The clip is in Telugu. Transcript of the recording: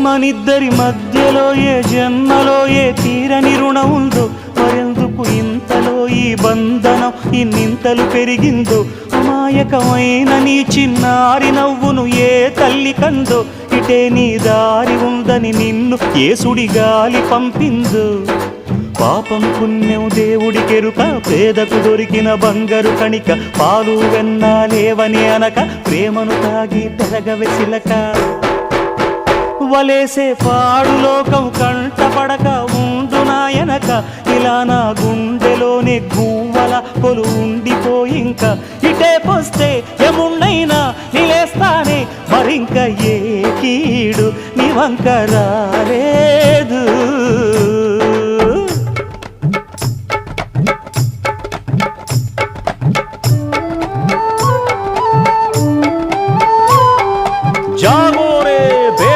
మనిద్దరి మధ్యలో ఏ జన్మలో ఏ తీరని రుణం ఉందో, మరెందుకు ఇంతలో ఈ బంధనం ఇన్నింతలు పెరిగిందో. అమాయకమైన నీ చిన్నారి నవ్వును ఏ తల్లి కందో, ఇటే నీ దారి ఉందని నిన్ను ఏ సుడిగాలి పంపిందో. పాపం పుణ్యం దేవుడికెరుక, పేదకు దొరికిన బంగారు కణిక, పాలు వెన్నాలేవని అనక ప్రేమను తాగి పెరగవెసిలక. వలేసే పాడు లోకం కంటపడక ఉండు నాయనక, ఇలా నా గుండెలోనే గువ్వల కొలు ఉండిపోయింక. ఇటే పోస్తే ఎమున్నైనా నిలేస్తానే, మరింక ఏ కీడు నీ వంక రాలే.